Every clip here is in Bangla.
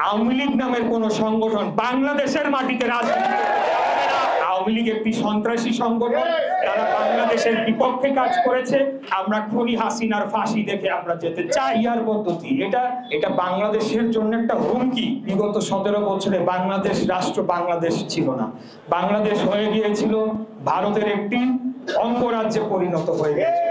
আওয়ামী লীগ নামের কোন সংগঠন বাংলাদেশের মাটিতে রাজনীতি করতে পারবে না। আওয়ামী লীগ একটি সন্ত্রাসী সংগঠন, তারা বাংলাদেশের বিপক্ষে কাজ করেছে। আমরা খুনি হাসিনার ফাঁসি দেখে আমরা যেতে চাই। ইয়ার পদ্ধতি এটা বাংলাদেশের জন্য একটা হুমকি। বিগত 17 বছরে বাংলাদেশ রাষ্ট্র বাংলাদেশ ছিল না, বাংলাদেশ হয়ে গিয়েছিল ভারতের একটি অঙ্গরাজ্যে পরিণত হয়ে গেছে।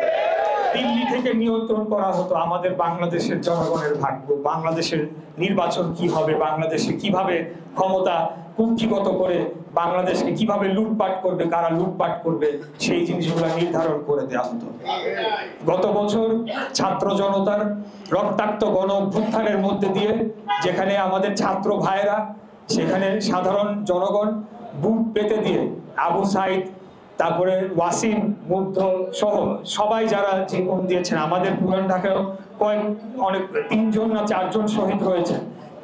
দিল্লি থেকে নিয়ন্ত্রণ করা হতো আমাদের বাংলাদেশের জনগণের ভাগ্য, বাংলাদেশের নির্বাচন কি হবে, বাংলাদেশে কিভাবে ক্ষমতা কুক্ষিগত করে বাংলাদেশকে কিভাবে লুটপাট করবে, কারা লুটপাট করবে, সেই জিনিসগুলো নির্ধারণ করে দেওয়া হতো। গত বছর ছাত্র জনতার রক্তাক্ত গণ অভ্যুত্থানের মধ্যে দিয়ে যেখানে আমাদের ছাত্র ভাইয়েরা, সেখানে সাধারণ জনগণ বুক পেতে দিয়ে আবু সাইদ, তারপরে ওয়াসিম, মুগ্ধ সহ সবাই যারা জীবন দিয়েছেন, আমাদের পুরান ঢাকায় অনেক 3 জন না 4 জন শহীদ হয়েছে।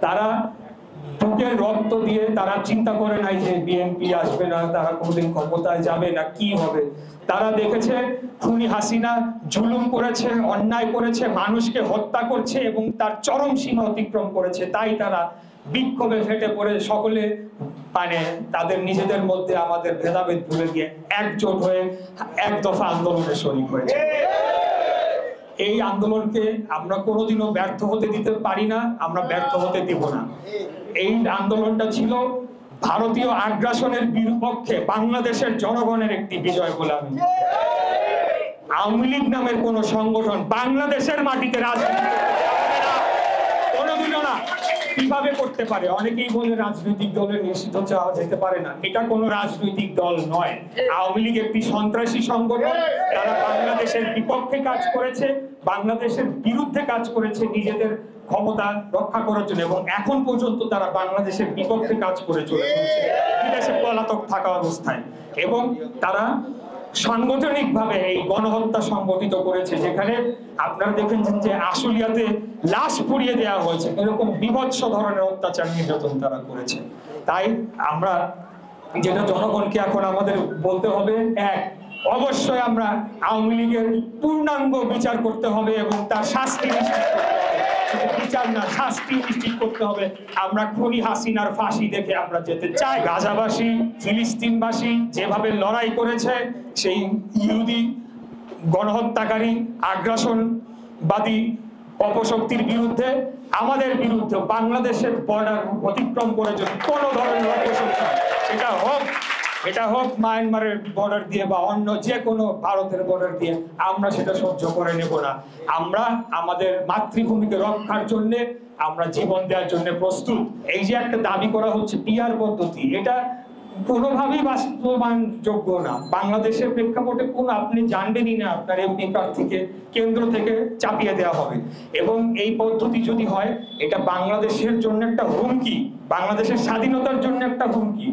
তারা বুকের রক্ত দিয়ে তারা চিন্তা করে নাই যে বিএনপি আসবে না, তারা কোনদিন ক্ষমতায় যাবে না, কি হবে। তারা দেখেছে খুনি হাসিনা জুলুম করেছে, অন্যায় করেছে, মানুষকে হত্যা করছে এবং তার চরম সীমা অতিক্রম করেছে। তাই তারা বিক্ষোভে ফেটে পড়ে সকলে তাদের নিজেদের মধ্যে আমাদের ভেদাভেদ ভুলে গিয়ে একজোট হয়ে এক দফা আন্দোলনে শরীক হয়েছে। এই আন্দোলনকে আমরা কোনোদিনও ব্যর্থ হতে দিতে পারি না, আমরা ব্যর্থ হতে দেব না। এই আন্দোলনটা ছিল ভারতীয় আগ্রাসনের বিপক্ষে বাংলাদেশের জনগণের একটি বিজয় বলে আমি। আওয়ামী লীগ নামের কোন সংগঠন বাংলাদেশের মাটিতে রাজনীতি করতে পারবে না, কোনোদিনও না। কিভাবে করতে পারে? অনেকেই বলে রাজনৈতিক দলের নিষিদ্ধ চাওয়া যেতে পারে না। এটা কোনো রাজনৈতিক দল নয়। আওয়ামী লীগ একটি সন্ত্রাসী সংগঠন, তারা বাংলাদেশের বিপক্ষে কাজ করেছে, বাংলাদেশের বিরুদ্ধে কাজ করেছে নিজেদের ক্ষমতা রক্ষা করার জন্য, এবং এখন পর্যন্ত তারা বাংলাদেশের বিপক্ষে কাজ করে চলেছে বিদেশে পলাতক থাকা অবস্থায়। এবং তারা সাংগঠনিকভাবে এই গণহত্যা সংগঠিত করেছে, যেখানে আপনারা দেখেন যে আশুলিয়াতে লাশ পুড়িয়ে দেওয়া হয়েছে, এরকম বিভৎস ধরনের অত্যাচার নির্যাতন তারা করেছে। তাই আমরা যেটা জনগণকে এখন আমাদের বলতে হবে, অবশ্যই আমরা আওয়ামী লীগের পূর্ণাঙ্গ বিচার করতে হবে এবং তার শাস্তি নিশ্চিত করতে হবে। বিচার না, শাস্তি নিশ্চিত করতে হবে। আমরা খুনি হাসিনার ফাঁসি দেখে আমরা যেতে চাই। গাজাবাসী, ফিলিস্তিনবাসী যেভাবে লড়াই করেছে, সেই ইহুদি গণহত্যাকারী আগ্রাসনবাদী অপশক্তির বিরুদ্ধে, আমাদের বিরুদ্ধে বাংলাদেশের বর্ডার অতিক্রম করে যদি কোনো ধরনের অপশক্তি, এটা হোক মায়ানমারের বর্ডার দিয়ে বা অন্য যে কোনো ভারতের বর্ডার দিয়ে, আমরা সেটা সহ্য করে নেব না। আমরা আমাদের মাতৃভূমিকে রক্ষার জন্য আমরা জীবন দেওয়ার জন্য প্রস্তুত। এই যে একটা দাবি করা হচ্ছে পিআর পদ্ধতি, এটা কোনোভাবেই বাস্তবায়নযোগ্য না। বাংলাদেশের প্রেক্ষাপটে আপনি জানবেনই না আপনার এমপি প্রার্থীকে কেন্দ্র থেকে চাপিয়ে দেওয়া হবে। এবং এই পদ্ধতি যদি হয়, এটা বাংলাদেশের জন্য একটা হুমকি, বাংলাদেশের স্বাধীনতার জন্য একটা হুমকি।